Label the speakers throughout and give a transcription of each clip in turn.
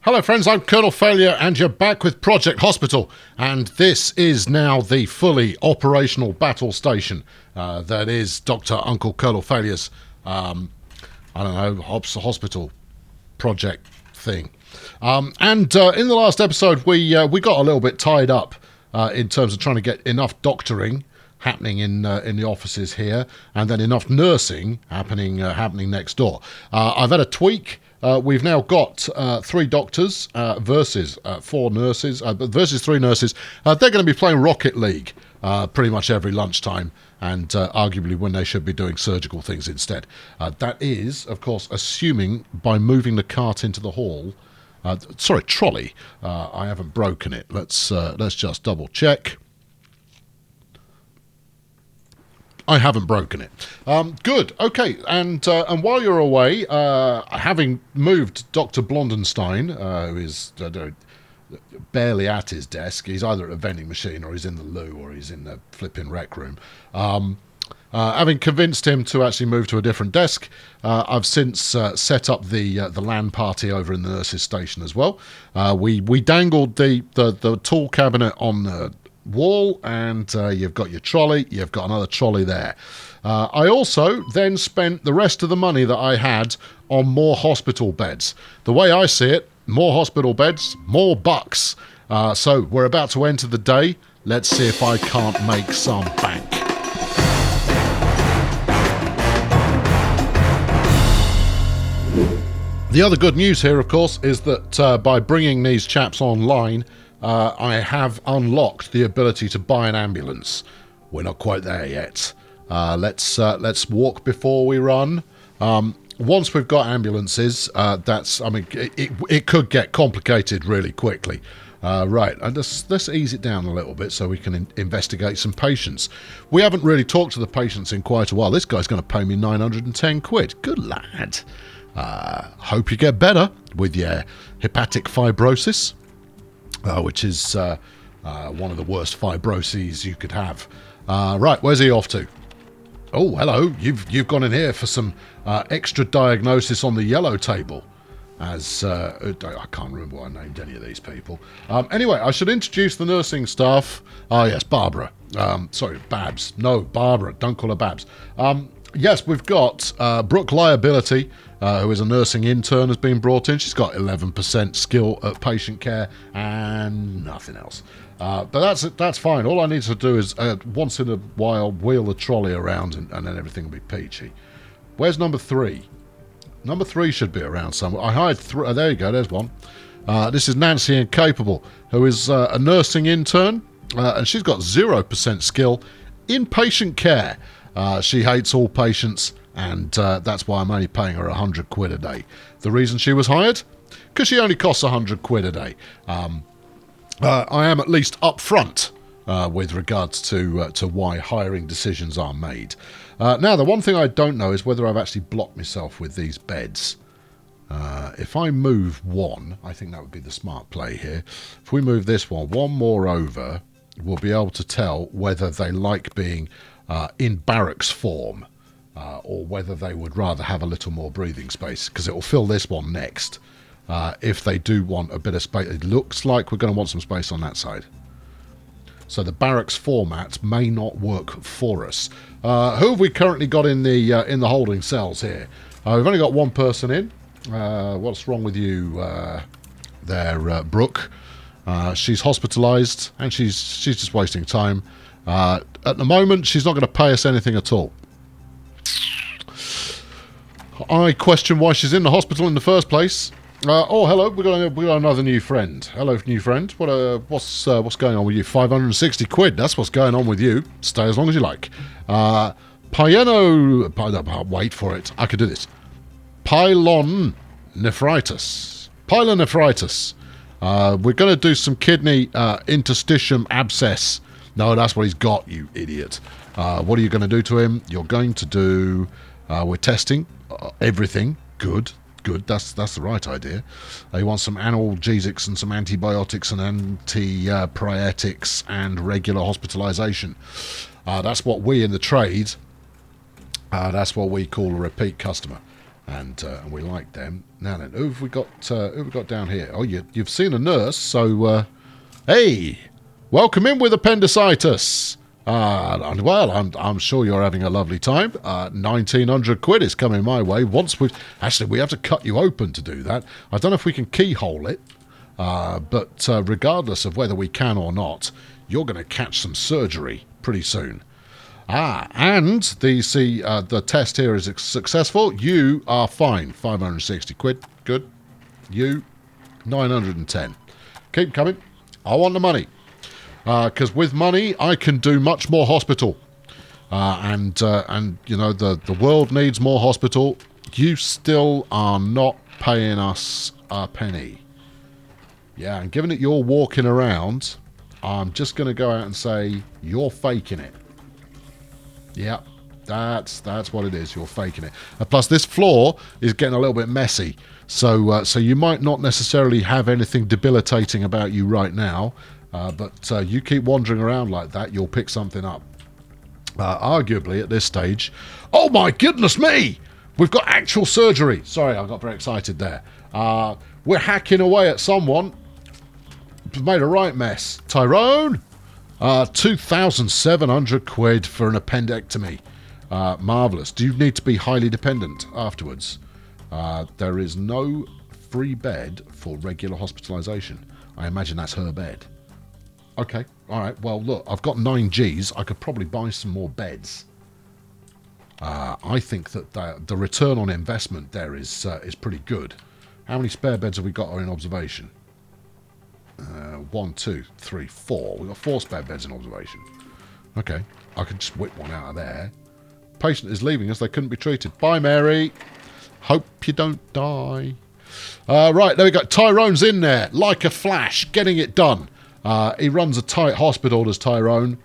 Speaker 1: Hello friends, I'm Colonel Failure and you're back with Project Hospital, and this is now the fully operational battle station that is Dr. Uncle Colonel Failure's hospital project thing. In the last episode we got a little bit tied up in terms of trying to get enough doctoring happening in the offices here, and then enough nursing happening next door. I've had a tweak. We've now got 3 doctors versus 4 nurses, versus 3 nurses. They're going to be playing Rocket League pretty much every lunchtime, and arguably when they should be doing surgical things instead. That is, of course, assuming by moving the cart into the hall. Trolley. I haven't broken it. Let's just double check. I haven't broken it. Good. Okay. And while you're away, having moved Dr. Blondenstein, who is barely at his desk, he's either at a vending machine or he's in the loo or he's in the flipping rec room. Having convinced him to actually move to a different desk, I've since set up the LAN party over in the nurses' station as well. We dangled the tool cabinet on the wall, and you've got your trolley, you've got another trolley there. I also then spent the rest of the money that I had on more hospital beds. The way I see it, more hospital beds, more bucks. So we're about to enter the day. Let's see if I can't make some bank. The other good news here, of course, is that by bringing these chaps online, I have unlocked the ability to buy an ambulance. We're not quite there yet. Let's walk before we run. Once we've got ambulances, it could get complicated really quickly. Right, and let's ease it down a little bit so we can investigate some patients. We haven't really talked to the patients in quite a while. This guy's going to pay me 910 quid. Good lad. Hope you get better with your hepatic fibrosis. Which is one of the worst fibroses you could have. Right, where's he off to? Oh, hello. You've gone in here for some extra diagnosis on the yellow table. As I can't remember what I named any of these people. Anyway, I should introduce the nursing staff. Yes, Barbara. Sorry, Babs. No, Barbara. Don't call her Babs. Yes, we've got Brooke Liability, who is a nursing intern, has been brought in. She's got 11% skill at patient care and nothing else. But that's fine. All I need to do is once in a while wheel the trolley around and then everything will be peachy. Where's number 3? Number 3 should be around somewhere. I hired 3. There you go. There's one. This is Nancy Incapable, who is a nursing intern, and she's got 0% skill in patient care. She hates all patients, and that's why I'm only paying her 100 quid a day. The reason she was hired? Because she only costs 100 quid a day. I am at least upfront with regards to why hiring decisions are made. Now, the one thing I don't know is whether I've actually blocked myself with these beds. If I move one, I think that would be the smart play here. If we move this one more over, we'll be able to tell whether they like being in barracks form, or whether they would rather have a little more breathing space, because it will fill this one next. If they do want a bit of space, it looks like we're going to want some space on that side. So the barracks format may not work for us. Who have we currently got in the holding cells here? We've only got one person in. What's wrong with you there, Brooke? She's hospitalised, and she's just wasting time. At the moment, she's not going to pay us anything at all. I question why she's in the hospital in the first place. Oh, hello. We got another new friend. Hello, new friend. What's going on with you? 560 quid. That's what's going on with you. Stay as long as you like. Wait for it. I could do this. Pyelonephritis. Pyelonephritis. We're going to do some kidney interstitium abscess. No, that's what he's got, you idiot. What are you going to do to him? You're going to do... we're testing everything. Good. That's the right idea. He wants some analgesics and some antibiotics and antiprietics and regular hospitalisation. That's what we in the trade, that's what we call a repeat customer. And we like them. Now then, who have we got down here? Oh, you've seen a nurse, so hey, welcome in with appendicitis. And well, I'm sure you're having a lovely time. 1,900 quid is coming my way. We have to cut you open to do that. I don't know if we can keyhole it, but regardless of whether we can or not, you're going to catch some surgery pretty soon. And the test here is successful. You are fine. 560 quid. Good. You, 910. Keep coming. I want the money. Because with money, I can do much more hospital. And you know, the world needs more hospital. You still are not paying us a penny. Yeah, and given that you're walking around, I'm just going to go out and say, you're faking it. Yeah, that's what it is. You're faking it. Plus, this floor is getting a little bit messy. So you might not necessarily have anything debilitating about you right now. But you keep wandering around like that, you'll pick something up. Arguably, at this stage... Oh, my goodness me! We've got actual surgery. Sorry, I got very excited there. We're hacking away at someone. We've made a right mess. Tyrone? 2,700 quid for an appendectomy. Marvellous. Do you need to be highly dependent afterwards? There is no free bed for regular hospitalisation. I imagine that's her bed. Okay, all right. Well, look, I've got 9 Gs. I could probably buy some more beds. I think that the return on investment there is pretty good. How many spare beds have we got in observation? 1, 2, 3, 4. We've got 4 spare beds in observation. Okay, I could just whip one out of there. Patient is leaving us. They couldn't be treated. Bye, Mary. Hope you don't die. Right, there we go. Tyrone's in there like a flash, getting it done. He runs a tight hospital, does Tyrone.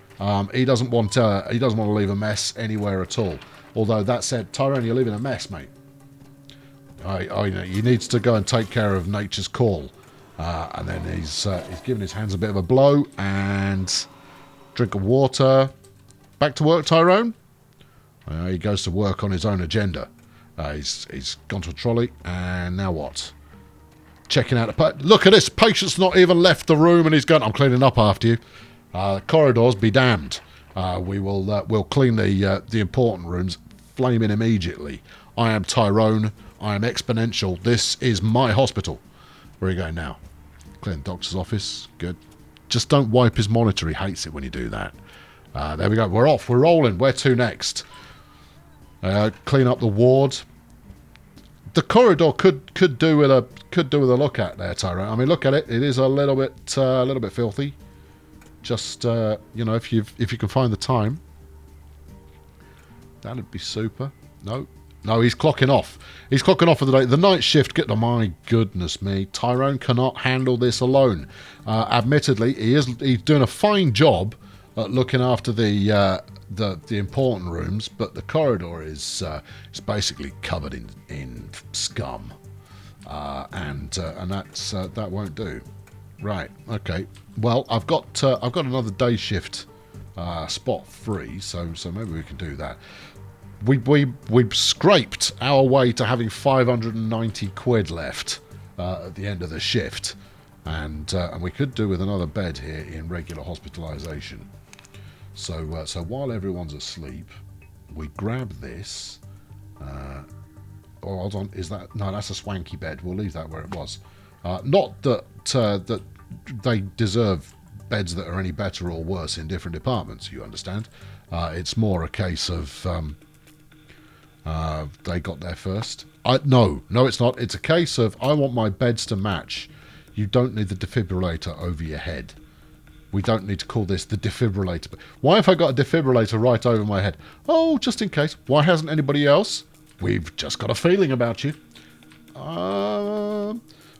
Speaker 1: He doesn't want to leave a mess anywhere at all. Although that said, Tyrone, you're leaving a mess, mate. He needs to go and take care of nature's call. And then he's giving his hands a bit of a blow and drink of water. Back to work, Tyrone. He goes to work on his own agenda. He's gone to a trolley, and now what? Checking out the... Look at this. Patient's not even left the room, and he's going, I'm cleaning up after you. Corridors be damned. We'll clean the important rooms, flaming immediately. I am Tyrone. I am exponential. This is my hospital. Where are you going now? Clean the doctor's office. Good. Just don't wipe his monitor. He hates it when you do that. There we go. We're off. We're rolling. Where to next? Clean up the ward. The corridor could do with a look at there, Tyrone. I mean, look at it. It is a little bit filthy. Just you know, if you can find the time, that'd be super. No, he's clocking off. He's clocking off for the day. The night shift. Oh my goodness me, Tyrone cannot handle this alone. Admittedly, he's doing a fine job at looking after the important rooms, but the corridor is basically covered in scum, and that won't do. Right. Okay. Well, I've got another day shift spot free, so maybe we can do that. We scraped our way to having 590 quid left at the end of the shift, and we could do with another bed here in regular hospitalisation. So while everyone's asleep, we grab this. Oh, hold on, no, that's a swanky bed. We'll leave that where it was. Not that that they deserve beds that are any better or worse in different departments. You understand? It's more a case of they got there first. No, it's not. It's a case of I want my beds to match. You don't need the defibrillator over your head. We don't need to call this the defibrillator. Why have I got a defibrillator right over my head? Oh, just in case. Why hasn't anybody else? We've just got a feeling about you.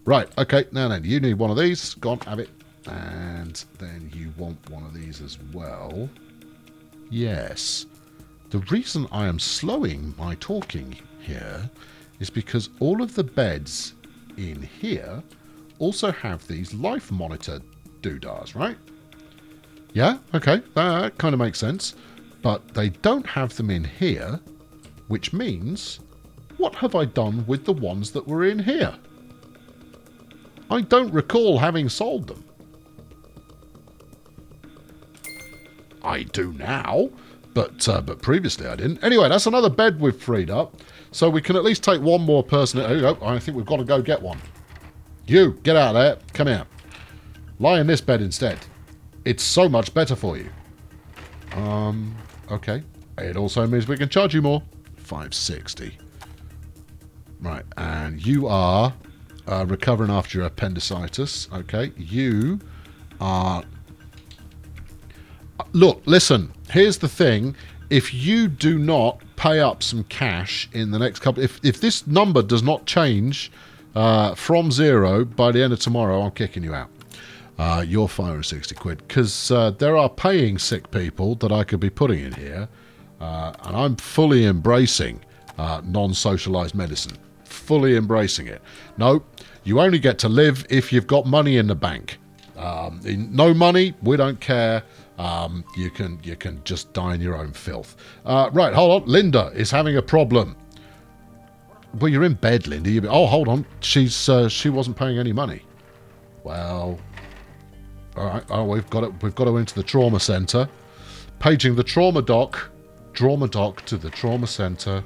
Speaker 1: Right, okay. Now then, you need one of these. Go on, have it. And then you want one of these as well. Yes. The reason I am slowing my talking here is because all of the beds in here also have these life monitor doodahs, right? Yeah, okay, that kind of makes sense. But they don't have them in here, which means... What have I done with the ones that were in here? I don't recall having sold them. I do now, but previously I didn't. Anyway, that's another bed we've freed up, so we can at least take one more person. Oh, I think we've got to go get one. You, get out of there. Come here. Lie in this bed instead. It's so much better for you. Okay. It also means we can charge you more. 560. Right, and you are recovering after your appendicitis. Okay, you are... Look, listen, here's the thing. If you do not pay up some cash in the next couple... If this number does not change from 0 by the end of tomorrow, I'm kicking you out. You're £560, because there are paying sick people that I could be putting in here, and I'm fully embracing non-socialised medicine. Fully embracing it. No, you only get to live if you've got money in the bank. No money, we don't care. You can just die in your own filth. Right, hold on. Linda is having a problem. Well, you're in bed, Linda. Oh, hold on. She wasn't paying any money. Well, all right. Oh, we've got to into the trauma centre. Paging the trauma doc. Trauma doc to the trauma centre.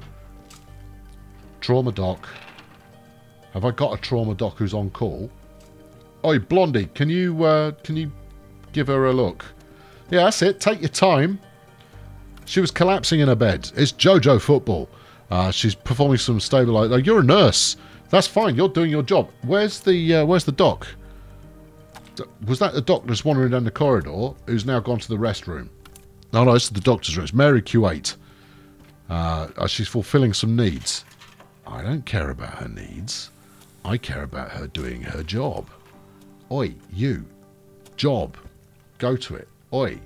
Speaker 1: Trauma doc. Have I got a trauma doc who's on call? Oi, Blondie, can you give her a look? Yeah, that's it. Take your time. She was collapsing in her bed. It's JoJo football. She's performing some stabilizer. You're a nurse. That's fine. You're doing your job. Where's the doc? Was that the doc that's wandering down the corridor who's now gone to the restroom? No, this is the doctor's room. It's Mary Q8. She's fulfilling some needs. I don't care about her needs. I care about her doing her job. Oi, you. Job. Go to it. Oi.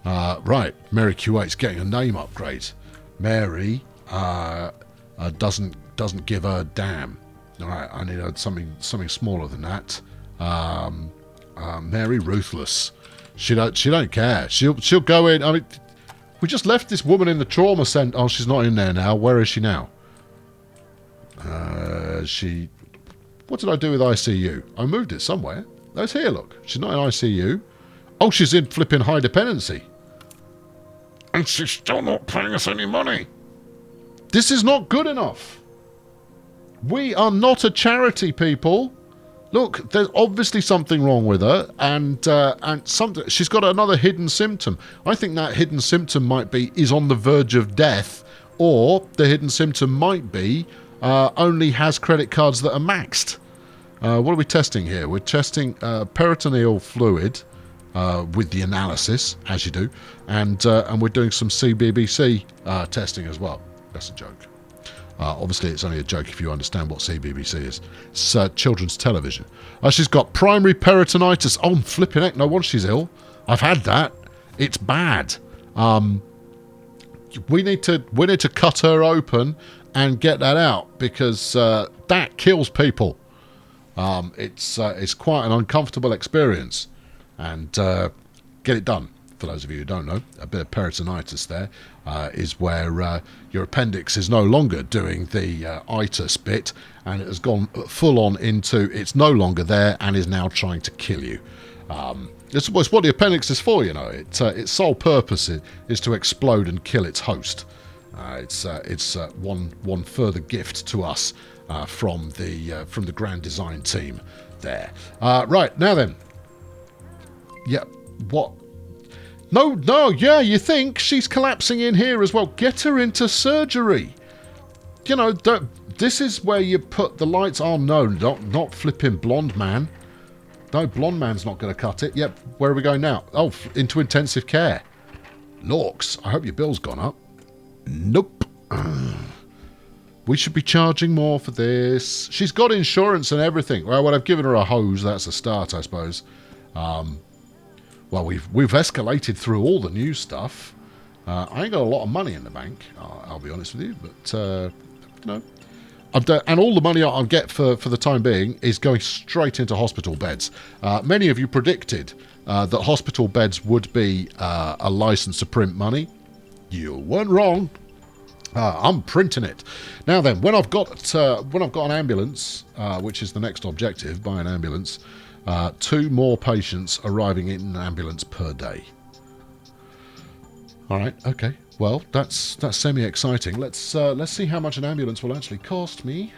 Speaker 1: Right. Mary Q8's getting a name upgrade. Mary doesn't give a damn. All right. I need something smaller than that. Mary Ruthless. She don't care. She'll go in. I mean, we just left this woman in the trauma centre. Oh, she's not in there now. Where is she now? What did I do with ICU? I moved it somewhere. Oh, it's here, look. She's not in ICU. Oh, she's in flipping high-dependency. And she's still not paying us any money. This is not good enough. We are not a charity, people. Look, there's obviously something wrong with her, and something. She's got another hidden symptom. I think that hidden symptom might be is on the verge of death, or the hidden symptom might be only has credit cards that are maxed. What are we testing here? We're testing peritoneal fluid with the analysis, as you do, and we're doing some CBBC testing as well. That's a joke. Obviously, it's only a joke if you understand what CBBC is. It's children's television. She's got primary peritonitis. Oh, flipping heck, no wonder she's ill. I've had that. It's bad. We need to cut her open and get that out, because that kills people. It's quite an uncomfortable experience, and get it done. For those of you who don't know, a bit of peritonitis there is where your appendix is no longer doing the itis bit, and it has gone full on into it's no longer there and is now trying to kill you. It's what the appendix is for, you know. Its sole purpose is to explode and kill its host. It's one further gift to us from the grand design team there. Right, now then. Yeah, what? No, yeah, you think she's collapsing in here as well. Get her into surgery. You know, this is where you put the lights on. No, not flipping blonde man. No, blonde man's not going to cut it. Yep, where are we going now? Oh, into intensive care. Lorks, I hope your bill's gone up. Nope. We should be charging more for this. She's got insurance and everything. Well, I've given her a hose. That's a start, I suppose. Well, we've escalated through all the new stuff. I ain't got a lot of money in the bank, I'll be honest with you, but no. And all the money I'll get for the time being is going straight into hospital beds. Many of you predicted that hospital beds would be a license to print money. You weren't wrong. I'm printing it. Now then, when I've got an ambulance, which is the next objective, buy an ambulance, 2 more patients arriving in an ambulance per day. All right, okay. Well, that's semi-exciting. Let's see how much an ambulance will actually cost me.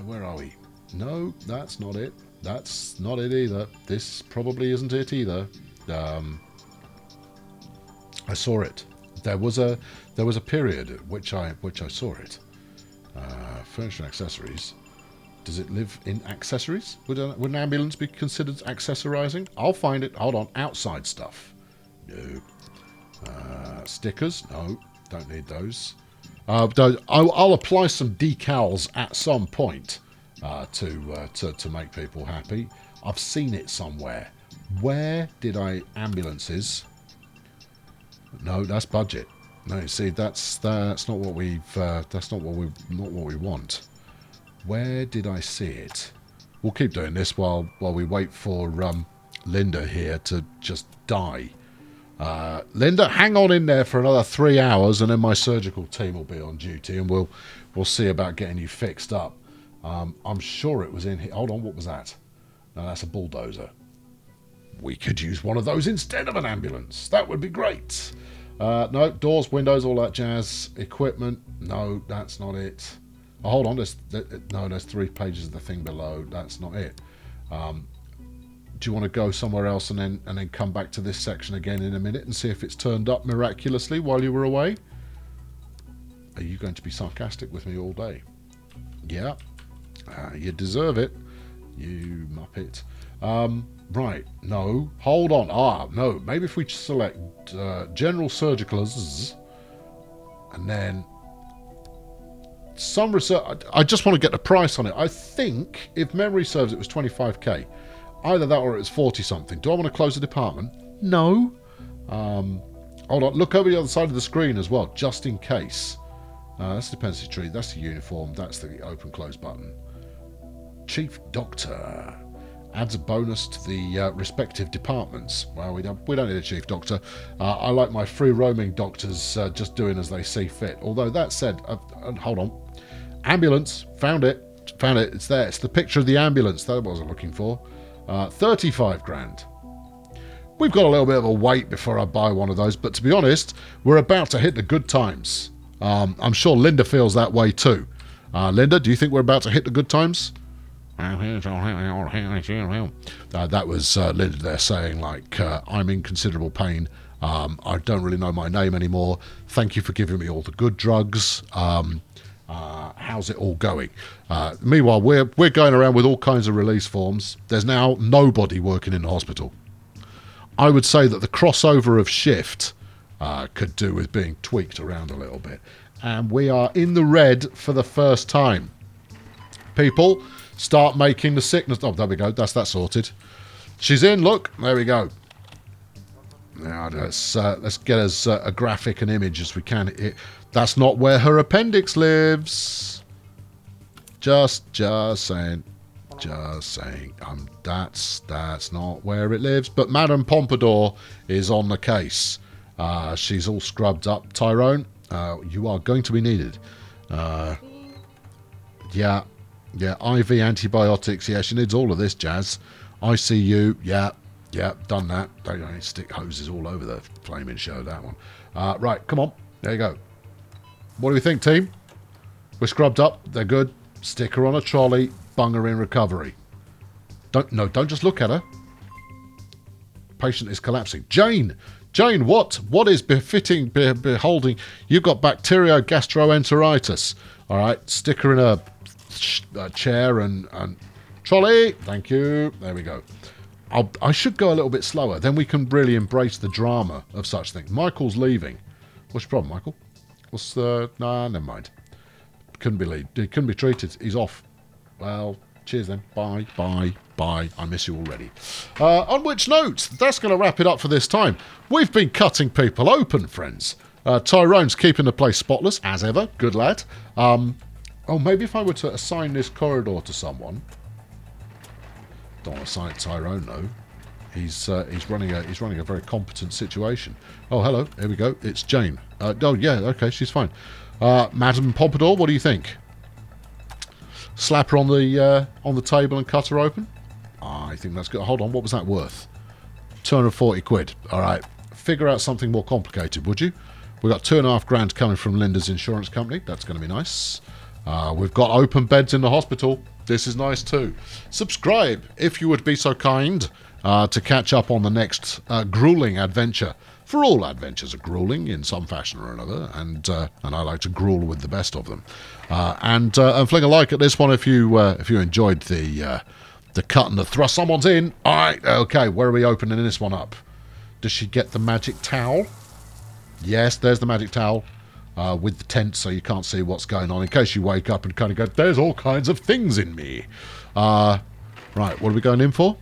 Speaker 1: Where are we? No, that's not it. That's not it either. This probably isn't it either. I saw it. There was a period at which I saw it. Furniture and accessories. Does it live in accessories? Would an ambulance be considered accessorizing? I'll find it. Hold on. Outside stuff. No. Stickers? No. Don't need those. I'll apply some decals at some point to make people happy. I've seen it somewhere. Where did I ambulances? No, that's budget. No, see, that's not what we want. Where did I see it? We'll keep doing this while we wait for Linda here to just die. Linda, hang on in there for another 3 hours, and then my surgical team will be on duty, and we'll see about getting you fixed up. I'm sure it was in here. Hold on, what was that? No, that's a bulldozer. We could use one of those instead of an ambulance. That would be great. No, doors, windows, all that jazz. Equipment. No, that's not it. Oh, hold on. There's 3 pages of the thing below. That's not it. Do you want to go somewhere else and then come back to this section again in a minute and see if it's turned up miraculously while you were away? Are you going to be sarcastic with me all day? Yeah. You deserve it. You muppet. Right, no, hold on. No, maybe if we select General Surgicals and then some research. I just want to get the price on it. I think, if memory serves, it was 25k. Either that or it was 40 something. Do I want to close the department? No. Hold on, look over the other side of the screen as well, just in case. That's the dependency tree, that's the uniform, that's the open close button. Chief Doctor. Adds a bonus to the respective departments. Well, we don't need a chief doctor. I like my free roaming doctors just doing as they see fit. Although that said, hold on, ambulance, found it. It's there. It's the picture of the ambulance. That was what I was looking for. 35 grand. We've got a little bit of a wait before I buy one of those, but to be honest, we're about to hit the good times. I'm sure Linda feels that way too. Linda, do you think we're about to hit the good times? That was Linda there saying, like, I'm in considerable pain. I don't really know my name anymore. Thank you for giving me all the good drugs. How's it all going? Meanwhile, we're going around with all kinds of release forms. There's now nobody working in the hospital. I would say that the crossover of shift could do with being tweaked around a little bit. And we are in the red for the first time. People, start making the sickness. Oh, there we go. That's that sorted. She's in. Look, there we go. Now let's get as a graphic and image as we can. That's not where her appendix lives. Just saying. That's not where it lives. But Madame Pompadour is on the case. She's all scrubbed up. Tyrone, you are going to be needed. Yeah, IV antibiotics. Yeah, she needs all of this jazz. ICU. Yeah, done that. Don't stick hoses all over the flaming show, that one. Right, come on. There you go. What do we think, team? We're scrubbed up. They're good. Stick her on a trolley. Bung her in recovery. Don't just look at her. Patient is collapsing. Jane, what is beholding? You've got bacteriogastroenteritis. All right, stick her in a chair and trolley. Thank you. There we go. I should go a little bit slower. Then we can really embrace the drama of such things. Michael's leaving. What's your problem, Michael? Nah, never mind. He couldn't be treated. He's off. Well, cheers then. Bye. I miss you already. On which note, that's going to wrap it up for this time. We've been cutting people open, friends. Tyrone's keeping the place spotless, as ever. Good lad. Maybe if I were to assign this corridor to someone. Don't want to assign it to Tyrone, though. He's running a very competent situation. Oh, hello. Here we go. It's Jane. Yeah, okay, she's fine. Madame Pompadour, what do you think? Slap her on the table and cut her open? I think that's good. Hold on, what was that worth? 240 quid. All right. Figure out something more complicated, would you? We've got 2.5 grand coming from Linda's insurance company. That's going to be nice. We've got open beds in the hospital. This is nice too. Subscribe, if you would be so kind, to catch up on the next grueling adventure. For all adventures are grueling in some fashion or another, and I like to gruel with the best of them. And fling a like at this one if you enjoyed the cut and the thrust. Someone's in. All right, okay. Where are we opening this one up? Does she get the magic towel? Yes, there's the magic towel with the tent, so you can't see what's going on. In case you wake up and kind of go, "There's all kinds of things in me." Right, what are we going in for?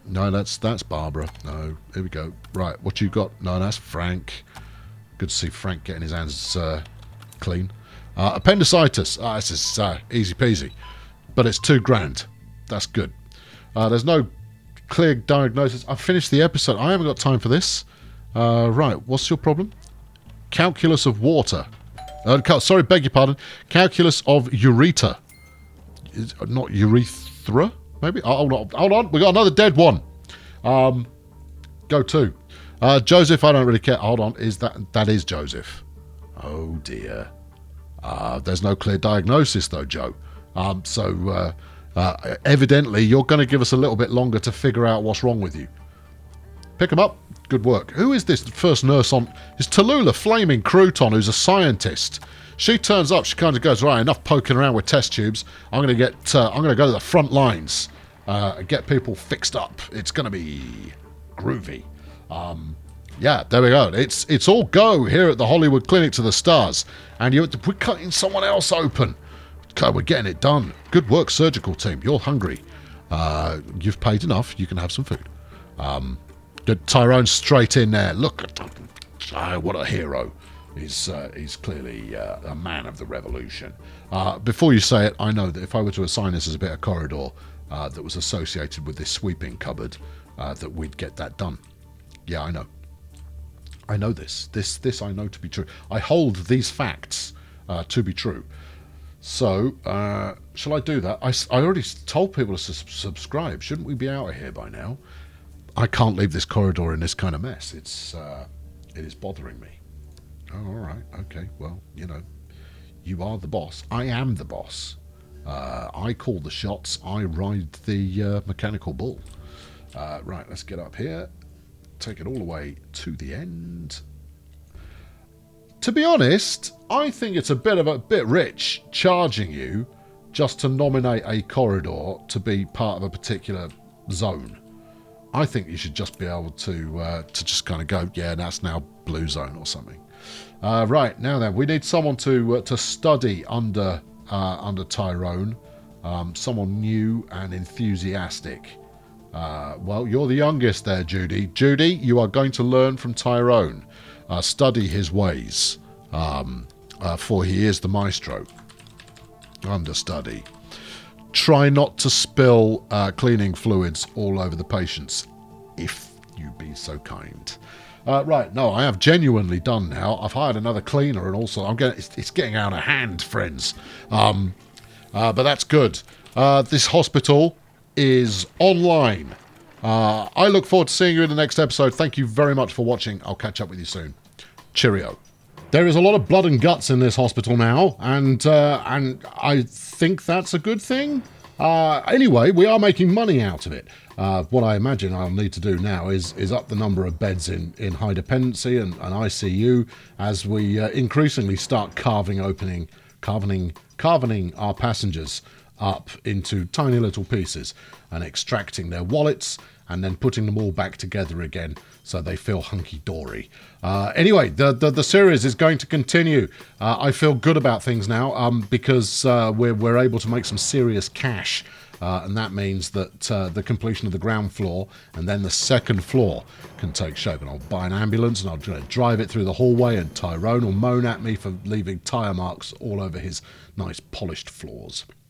Speaker 1: No, that's Barbara. No, here we go. Right, what you got? No, that's Frank. Good to see Frank getting his hands clean. Appendicitis. This is easy peasy, but it's 2 grand. That's good. There's no clear diagnosis. I've finished the episode. I haven't got time for this. Right, what's your problem? Calculus of water. Sorry, beg your pardon. Calculus of ureter. Not urethra? Maybe? Oh, hold on. We got another dead one. Go to. Joseph, I don't really care. Hold on. That is Joseph. Oh, dear. There's no clear diagnosis, though, Joe. So evidently, you're going to give us a little bit longer to figure out what's wrong with you. Pick him up. Good work. Who is this first nurse on? It's Tallulah Flaming Crouton, who's a scientist. She turns up. She kind of goes, right, enough poking around with test tubes. I'm going to go to the front lines and get people fixed up. It's going to be groovy. Yeah, there we go. It's all go here at the Hollywood Clinic to the Stars. And we're cutting someone else open. Okay, we're getting it done. Good work, surgical team. You're hungry. You've paid enough. You can have some food. Tyrone's straight in there. Look at what a hero. He's clearly a man of the revolution. Before you say it, I know that if I were to assign this as a bit of corridor that was associated with this sweeping cupboard, that we'd get that done. Yeah, I know. I know this. This I know to be true. I hold these facts to be true. So, shall I do that? I already told people to subscribe. Shouldn't we be out of here by now? I can't leave this corridor in this kind of mess. It is bothering me. Oh, all right. Okay. Well, you are the boss. I am the boss. I call the shots. I ride the mechanical bull. Right. Let's get up here. Take it all the way to the end. To be honest, I think it's a bit rich charging you just to nominate a corridor to be part of a particular zone. I think you should just be able to just kind of go, yeah, that's now blue zone or something. Right, now then, we need someone to study under Tyrone, someone new and enthusiastic. Well, you're the youngest there, Judy. Judy, you are going to learn from Tyrone. Study his ways, for he is the maestro. Understudy. Try not to spill cleaning fluids all over the patients, if you be so kind. Right, no, I have genuinely done now. I've hired another cleaner, and also it's getting out of hand, friends. But that's good. This hospital is online. I look forward to seeing you in the next episode. Thank you very much for watching. I'll catch up with you soon. Cheerio. There is a lot of blood and guts in this hospital now, and I think that's a good thing. Anyway, we are making money out of it. What I imagine I'll need to do now is up the number of beds in high dependency and ICU as we increasingly start carving our passengers up into tiny little pieces and extracting their wallets and then putting them all back together again so they feel hunky-dory. Anyway, the series is going to continue. I feel good about things now because we're able to make some serious cash. And that means that the completion of the ground floor and then the second floor can take shape. And I'll buy an ambulance and I'll drive it through the hallway, and Tyrone will moan at me for leaving tyre marks all over his nice polished floors.